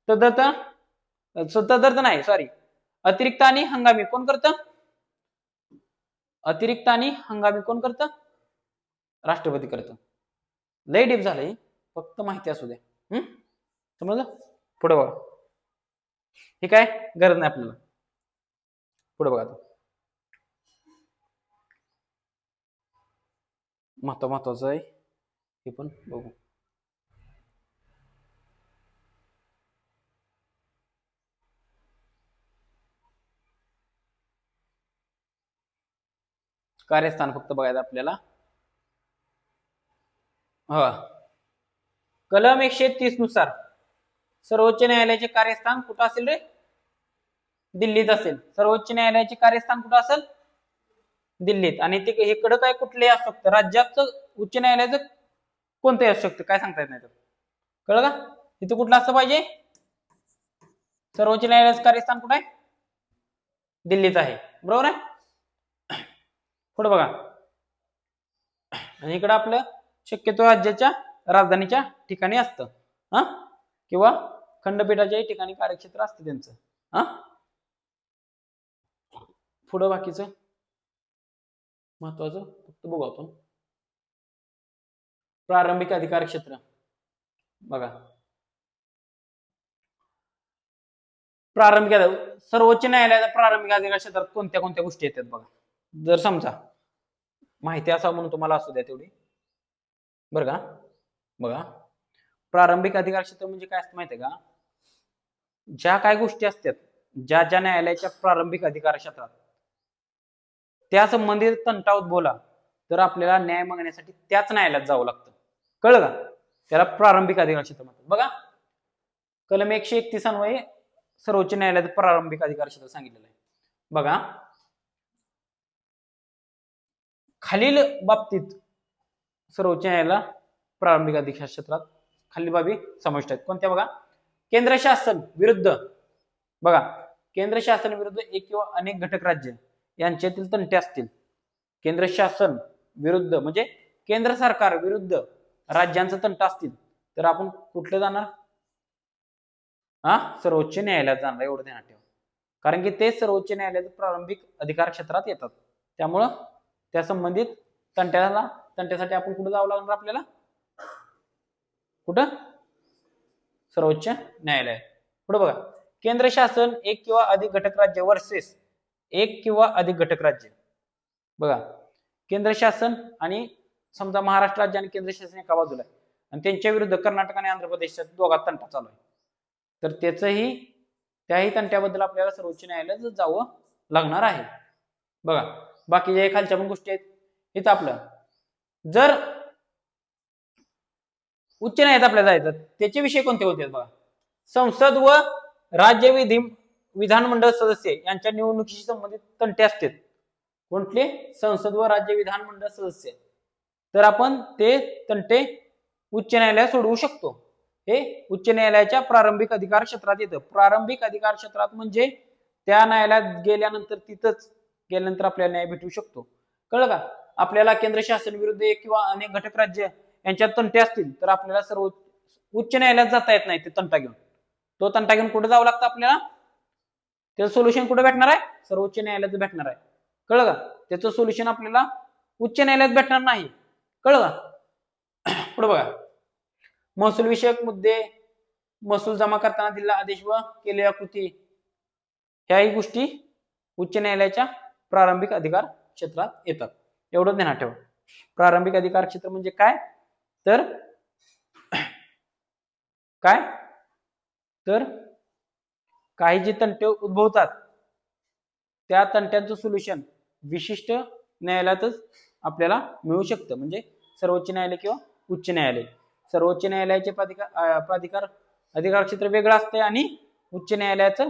तद्दत तद्दत नाही सॉरी अतिरिक्त आणि हंगामी कोण करतं. अतिरिक्त आणि हंगामी कोण करतं राष्ट्रपती करतं. लय डीप झालंय, फक्त माहिती असू द्या. समजलं. पुढे बघा, हे काय गरज नाही आपल्याला. पुढे बघा, महत्वाचं आहे हे पण बघू. कार्यस्थान फक्त बघायचं आपल्याला. कलम 130 नुसार सर्वोच्च न्यायालयाचे कार्यस्थान कुठं असेल रे, दिल्लीत असेल. सर्वोच्च न्यायालयाचे कार्यस्थान कुठं असेल, दिल्लीत. आणि ते हे कडक आहे कुठलेही असू शकतं, राज्याचं उच्च न्यायालयाचं कोणतंही असू शकतं, काय सांगता येत नाही. कळलं का, इथं कुठलं असं पाहिजे, सर्वोच्च न्यायालयाचं कार्यस्थान कुठं आहे, दिल्लीत आहे. बरोबर आहे. पुढे बघा, आणि इकडं आपलं शक्यतो राज्याच्या राजधानीच्या ठिकाणी असतं किंवा खंडपीठाच्या ठिकाणी कार्यक्षेत्र असतं त्यांचं. पुढं बाकीचं महत्वाचं फक्त बघू आपण. प्रारंभिक अधिकार क्षेत्र बघा, प्रारंभिक सर्वोच्च न्यायालयाच्या प्रारंभिक अधिकार क्षेत्रात कोणत्या कोणत्या गोष्टी येतात बघा. जर समजा माहिती असा म्हणून तुम्हाला असू द्या तेवढी, बरं का. बघा, प्रारंभिक अधिकार क्षेत्र म्हणजे काय असतं माहितीये का, ज्या काय गोष्टी असतात ज्या ज्या न्यायालयाच्या प्रारंभिक अधिकार क्षेत्रात त्या संबंधित तंटा उद्भवला तर आपल्याला न्याय मागण्यासाठी त्याच न्यायालयात जावं लागतं. कळलं का, त्याला प्रारंभिक अधिकार क्षेत्र म्हणतात. बघा, कलम 131 अन्वये सर्वोच्च न्यायालयात प्रारंभिक अधिकार क्षेत्र सांगितलेलं आहे. बघा, खालील बाबतीत सर्वोच्च न्यायालयाला प्रारंभिक अधिकार क्षेत्रात खालील बाबी समाविष्ट आहेत. कोणत्या बघा, केंद्र शासन विरुद्ध, बघा केंद्र शासन विरुद्ध एक किंवा अनेक घटक राज्य यांच्यातील तंटे असतील. केंद्र शासन विरुद्ध म्हणजे केंद्र सरकार विरुद्ध राज्यांचं तंट असतील तर आपण कुठलं जाणार, सर्वोच्च न्यायालयात जाणार, एवढं ध्यानात ठेवा. कारण की ते सर्वोच्च न्यायालयाच्या प्रारंभिक अधिकार क्षेत्रात येतात. त्यामुळं त्या संबंधित तंट्यासाठी आपण कुठं जावं लागणार आपल्याला, कुठं सर्वोच्च न्यायालय. पुढे बघा, केंद्र शासन एक किंवा अधिक घटक राज्य वर्सेस एक किंवा अधिक घटक राज्य. बघा, केंद्र शासन आणि समजा महाराष्ट्र राज्य आणि केंद्र शासन एका बाजूला आहे आणि त्यांच्या विरुद्ध कर्नाटक आणि आंध्र प्रदेशात दोघात तंटा चालू आहे, तर त्याही तंट्याबद्दल आपल्याला सर्वोच्च न्यायालयात जावं लागणार आहे. बघा, बाकी जे खालच्या पण गोष्टी आहेत इथं आपलं, जर उच्च न्यायालयात आपल्याला जायचं त्याचे विषय कोणते होते बघा, संसद व राज्य विधानमंडळ सदस्य यांच्या निवडणुकीशी संबंधित तंटे असतात. कोणते, संसद व राज्य विधानमंडळ सदस्य. तर आपण ते तंटे उच्च न्यायालयात सोडवू शकतो. हे उच्च न्यायालयाच्या प्रारंभिक अधिकार क्षेत्रात येतं. प्रारंभिक अधिकार क्षेत्रात म्हणजे त्या न्यायालयात गेल्यानंतर तिथंच गेल्यानंतर आपल्याला न्याय भेटू शकतो. कळलं का, आपल्याला केंद्र शासन विरुद्ध एक किंवा अनेक घटक राज्य यांच्यात तंटे असतील तर आपल्याला सर्व उच्च न्यायालयात जाता येत नाही. ते तंटा घेऊन, तो तंटा घेऊन कुठे जावं लागतं आपल्याला, त्याचं सोल्युशन कुठे भेटणार आहे, सर्वोच्च न्यायालयात भेटणार आहे. कळलं का, त्याचं सोल्युशन आपल्याला उच्च न्यायालयात भेटणार नाही. कळलं का. पुढे बघा, महसूल विषयक मुद्दे, महसूल जमा करताना दिलेला आदेश व केलेल्या कृती, ह्याही गोष्टी उच्च न्यायालयाच्या प्रारंभिक अधिकार क्षेत्रात येतात. एवढं ध्यानात ठेवा. प्रारंभिक अधिकार क्षेत्र म्हणजे काय, तर काही जे तंटे उद्भवतात त्या तंट्यांचं सोल्युशन विशिष्ट न्यायालयातच आपल्याला मिळू शकतं. म्हणजे सर्वोच्च न्यायालय किंवा उच्च न्यायालय. सर्वोच्च न्यायालयाचे प्राधिकार अधिकार क्षेत्र वेगळं असते आणि उच्च न्यायालयाचं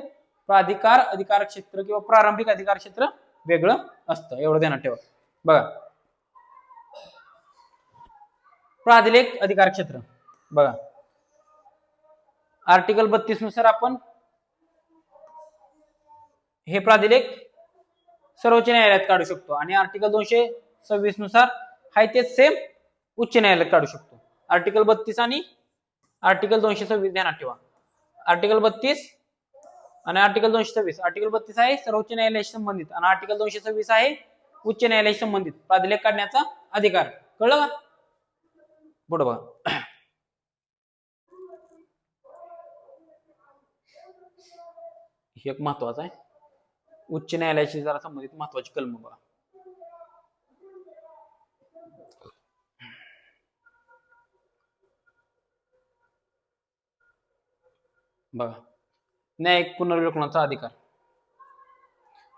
अधिकार क्षेत्र किंवा प्रारंभिक अधिकार क्षेत्र वेगळं असतं, एवढं ध्यानात ठेवा. बघा प्राधिलेख अधिकार क्षेत्र, बघा आर्टिकल 32 नुसार आपण हे प्राधिलेख सर्वोच्च न्यायालयात काढू शकतो आणि आर्टिकल 226 नुसार हाय तेच सेम उच्च न्यायालयात काढू शकतो. आर्टिकल 32 आणि आर्टिकल 226 ध्यानात ठेवा. आर्टिकल 32 आणि आर्टिकल 226. आर्टिकल 32 आहे सर्वोच्च न्यायालयाशी संबंधित आणि आर्टिकल 226 आहे उच्च न्यायालयाशी संबंधित प्राधिलेख काढण्याचा अधिकार. कळलं का? पुढे बघा हे एक महत्वाचं आहे, उच्च न्यायालयाशी जरा संबंधित महत्वाची कलम बघा. बघा न्यायिक पुनर्विलोकनाचा अधिकार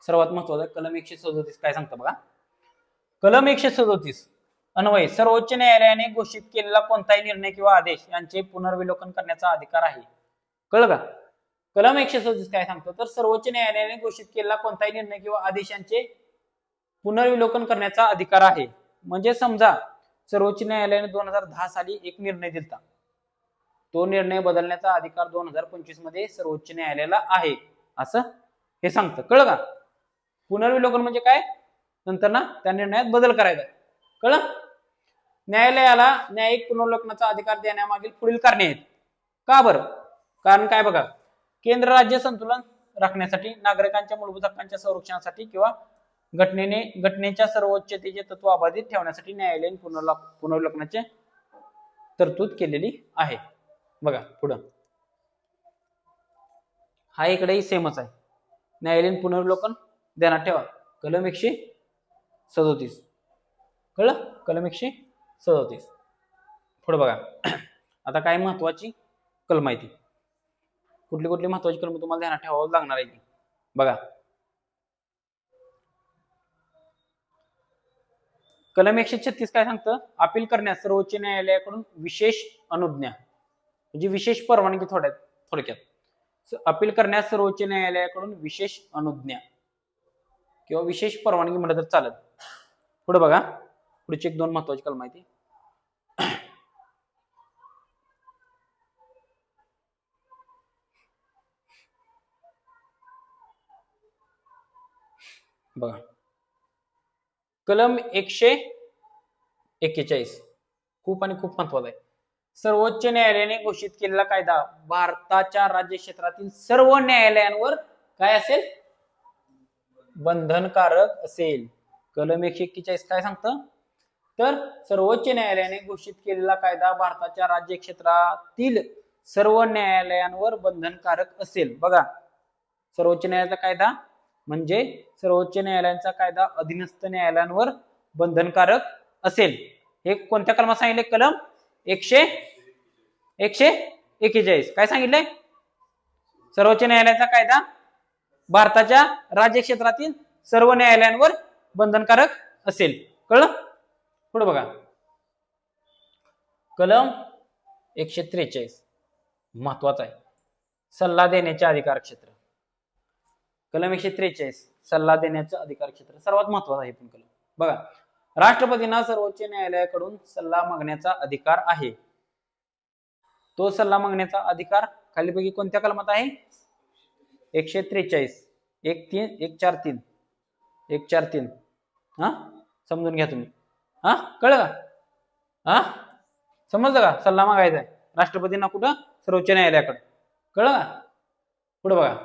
सर्वात महत्वाचा कलम 137 काय सांगतं बघा. कलम 137 अन्वये सर्वोच्च न्यायालयाने घोषित केलेला कोणताही निर्णय किंवा आदेश यांचे पुनर्विलोकन करण्याचा अधिकार आहे. कळलं का? कलम 137 काय सांगतं तर सर्वोच्च न्यायालयाने घोषित केलेला कोणताही निर्णय किंवा आदेशांचे पुनर्विलोकन करण्याचा अधिकार आहे. म्हणजे समजा सर्वोच्च न्यायालयाने 2010 साली एक निर्णय दिला, तो निर्णय बदलण्याचा अधिकार 2025 मध्ये सर्वोच्च न्यायालयाला आहे असं हे सांगतं. कळलं का? पुनर्विलोकन म्हणजे काय, नंतर ना त्या निर्णयात बदल करायचा. कळलं? न्यायालयाला न्यायिक पुनर्विलोकनाचा अधिकार देण्यामागील पुढील कारणे आहेत. का बरं? कारण काय बघा, केंद्र राज्य संतुलन राखण्यासाठी, नागरिकांच्या मूलभूत हक्कांच्या संरक्षणासाठी किंवा घटनेच्या सर्वोच्चतेचे तत्व अबाधित ठेवण्यासाठी न्यायालयीन पुनर्विलोकनाची तरतूद केलेली आहे. बघा पुढं हा इकडेही सेमच आहे. न्यायालयीन पुनर्विलोकन ध्यानात ठेवा कलम 137. कळलं? कलम 137. पुढे बघा आता काय महत्वाची कलम आहे ती, कुठली कुठली महत्वाची कलम तुम्हाला ध्यानात ठेवावं लागणार आहे ती बघा. कलम 136 काय सांगतं, अपील करण्यास सर्वोच्च न्यायालयाकडून विशेष अनुज्ञा म्हणजे विशेष परवानगी. थोडक्यात अपील करण्यास सर्वोच्च न्यायालयाकडून विशेष अनुज्ञा किंवा विशेष परवानगी म्हटलं तर चालत. पुढे बघा पुढची एक दोन महत्वाची कलम आहे ती. बघा कलम 141 खूप आणि खूप महत्वाचा आहे. सर्वोच्च न्यायालयाने घोषित केलेला कायदा भारताच्या राज्य क्षेत्रातील सर्व न्यायालयांवर काय असेल, बंधनकारक असेल. कलम 141 काय सांगतं तर सर्वोच्च न्यायालयाने घोषित केलेला कायदा भारताच्या राज्य क्षेत्रातील सर्व न्यायालयांवर बंधनकारक असेल. बघा सर्वोच्च न्यायालयाचा कायदा म्हणजे सर्वोच्च न्यायालयाचा कायदा अधीनस्थ न्यायालयांवर बंधनकारक असेल. हे कोणत्या कलमात सांगितले? कलम 141 काय सांगितलंय? सर्वोच्च न्यायालयाचा कायदा भारताच्या राज्य क्षेत्रातील सर्व न्यायालयांवर बंधनकारक असेल. कळलं? पुढे बघा कलम 143 महत्वाचा आहे, सल्ला देण्याचे अधिकार क्षेत्र. कलम 143 सल्ला देण्याचं अधिकार क्षेत्र सर्वात महत्वाचा आहे. पण कलम बघा राष्ट्रपतींना सर्वोच्च न्यायालयाकडून सल्ला मागण्याचा अधिकार आहे. तो सल्ला मागण्याचा अधिकार खालीपैकी कोणत्या कलमात आहे? 143 143 हा समजून घ्या तुम्ही. हा कळलं का? हा समजलं का? सल्ला मागायचा आहे राष्ट्रपतींना कुठं? सर्वोच्च न्यायालयाकडे. कळलं का? पुढे बघा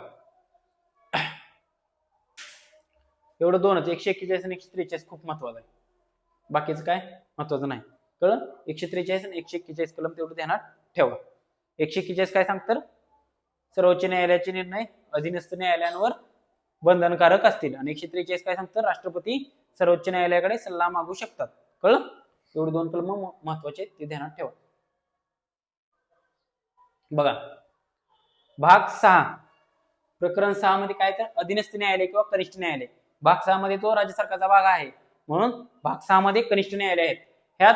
एवढं दोनच 141 आणि 143 खूप महत्वाचं आहे, बाकीचं काय महत्वाचं नाही. कळलं? 143 आणि 141 कलम तेवढं ध्यानात ठेवा. 141 काय सांगतं, सर्वोच्च न्यायालयाचे निर्णय अधीनस्थ न्यायालयांवर बंधनकारक असतील आणि 143 काय सांगतं, राष्ट्रपती सर्वोच्च न्यायालयाकडे सल्ला मागू शकतात. कळलं? एवढे दोन कलम महत्वाचे ते ध्यानात ठेवा. बघा भाग 6 प्रकरण 6 मध्ये काय तर अधीनस्थ न्यायालय किंवा कनिष्ठ न्यायालय. भाग 6 मध्ये तो राज्य सरकारचा भाग आहे म्हणून भाग 6 मध्ये कनिष्ठ न्यायालय आहेत. ह्यात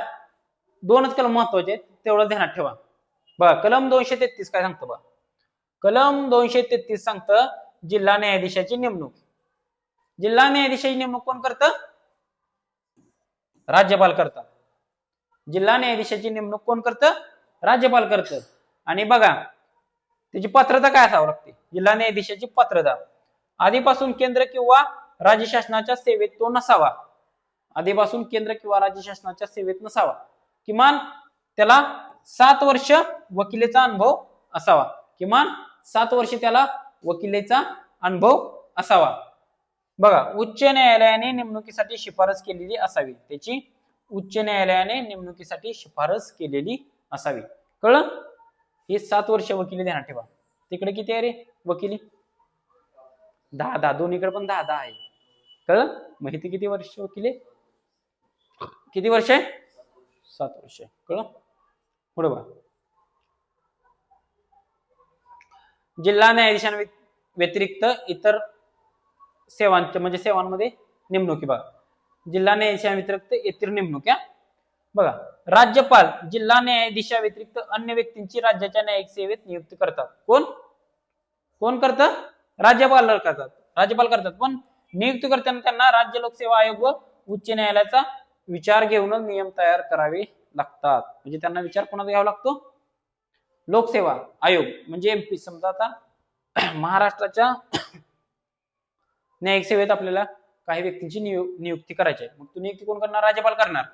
दोनच कलम महत्वाचे आहेत तेवढं ध्यानात ठेवा. बघा कलम 233 काय सांगतं बघा. कलम 233 सांगतं जिल्हा न्यायाधीशाची नेमणूक. जिल्हा न्यायाधीशाची नेमणूक कोण करतं? राज्यपाल करतात. जिल्हा न्यायाधीशाची नेमणूक कोण करतं? राज्यपाल करतं. आणि बघा त्याची पात्रता काय असावी लागते? जिल्हा न्यायाधीशाची पात्रता आधीपासून केंद्र किंवा राज्य शासनाच्या सेवेत तो नसावा. आधीपासून केंद्र किंवा राज्य शासनाच्या सेवेत नसावा. किमान त्याला 7 वर्ष वकिलीचा अनुभव असावा. किमान 7 वर्ष त्याला वकिलीचा अनुभव असावा. बघा उच्च न्यायालयाने नेमणुकीसाठी शिफारस केलेली असावी. त्याची उच्च न्यायालयाने नेमणुकीसाठी शिफारस केलेली असावी. कळलं? हे 7 वर्ष वकिली ध्यानात ठेवा. तिकडे किती आहे रे वकिली? 10 दोन्हीकडे पण 10 आहे. कळलं? मग इथे किती वर्ष वकिली? किती वर्ष आहे? 7 वर्ष. कळलं? पुढे बघा. जिल्हा न्यायाधीशांव्यतिरिक्त इतर सेवांच्या म्हणजे सेवांमध्ये नेमणुकी बघा. जिल्हा न्यायाधीशांव्यतिरिक्त इतर नेमणुक्या बघा. राज्यपाल जिल्हा न्यायाधीशाव्यतिरिक्त अन्य व्यक्तींची राज्याच्या न्यायिक सेवेत नियुक्ती करतात. कोण कोण करतं? राज्यपाल करतात. राज्यपाल करतात. पण नियुक्ती करताना त्यांना राज्य लोकसेवा आयोग व उच्च न्यायालयाचा विचार घेऊनच नियम तयार करावे लागतात. म्हणजे त्यांना विचार कोणाचा घ्यावा लागतो? लोकसेवा आयोग म्हणजे एमपी. समजा आता महाराष्ट्राच्या न्यायिक सेवेत आपल्याला काही व्यक्तींची नियुक्ती करायची आहे. मग तू नियुक्ती कोण करणार? राज्यपाल करणार.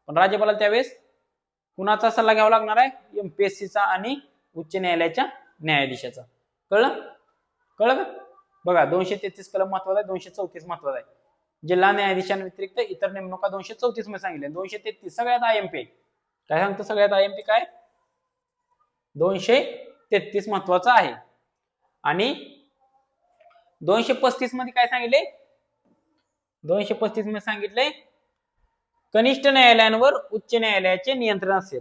पण राज्यपालाला त्यावेळेस कुणाचा सल्ला घ्यावा लागणार आहे? एमपीएससीचा आणि उच्च न्यायालयाच्या न्यायाधीशाचा. कळलं? कळलं का? बघा 233 कलम महत्वाचा आहे. 234 महत्वाचा आहे. जिल्हा न्यायाधीशांव्यतिरिक्त इतर नेमणुका 234 मध्ये सांगितले. 233 सगळ्यात आयएमपी. काय सांगतो? सगळ्यात आयएमपी काय? 233 महत्वाचा आहे. आणि 235 मध्ये काय सांगितले? 235 मध्ये सांगितले कनिष्ठ न्यायालयांवर उच्च न्यायालयाचे नियंत्रण असेल.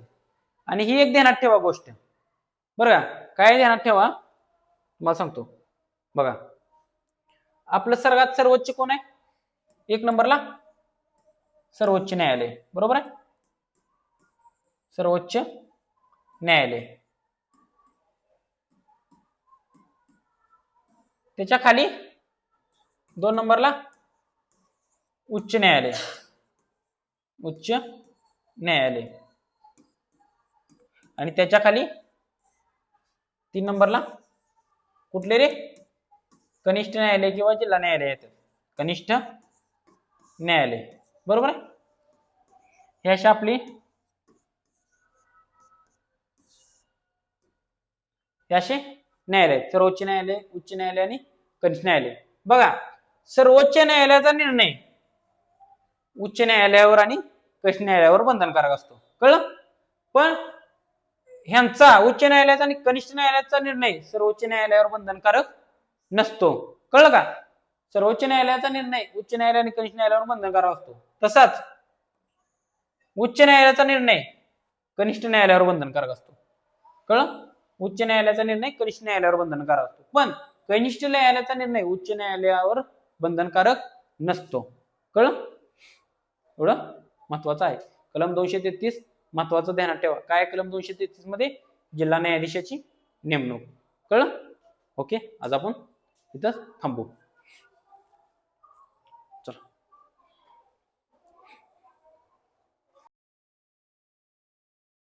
आणि ही एक ध्यानात ठेवा गोष्ट बरं का. काय ध्यानात ठेवा मला सांगतो. बघा आपलं सर्वात सर्वोच्च कोण आहे? 1 नंबरला सर्वोच्च न्यायालय. बरोबर आहे? सर्वोच्च न्यायालय. त्याच्या खाली 2 नंबरला उच्च न्यायालय. उच्च न्यायालय. आणि त्याच्या खाली 3 नंबरला कुठले रे? कनिष्ठ न्यायालय किंवा जिल्हा न्यायालय येतात. कनिष्ठ न्यायालय. बरोबर आहे? हे अशी आपली असे न्यायालय. सर्वोच्च न्यायालय, उच्च न्यायालय आणि कनिष्ठ न्यायालय. बघा सर्वोच्च न्यायालयाचा निर्णय उच्च न्यायालयावर आणि कनिष्ठ न्यायालयावर बंधनकारक असतो. कळलं? पण ह्यांचा उच्च न्यायालयाचा आणि कनिष्ठ न्यायालयाचा निर्णय सर्वोच्च न्यायालयावर बंधनकारक नसतो. कळलं का? सर्वोच्च न्यायालयाचा निर्णय उच्च न्यायालय आणि कनिष्ठ न्यायालयावर बंधनकारक असतो. तसाच उच्च न्यायालयाचा निर्णय कनिष्ठ न्यायालयावर बंधनकारक असतो. कळलं? उच्च न्यायालयाचा निर्णय कनिष्ठ न्यायालयावर बंधनकारक असतो. पण कनिष्ठ न्यायालयाचा निर्णय उच्च न्यायालयावर बंधनकारक नसतो. कळलं? एवढं महत्वाचं आहे. कलम 233 महत्वाचं ध्यानात ठेवा. काय कलम 233 मध्ये? जिल्हा न्यायाधीशाची नेमणूक. कळलं? ओके आज आपण इथं थांबू.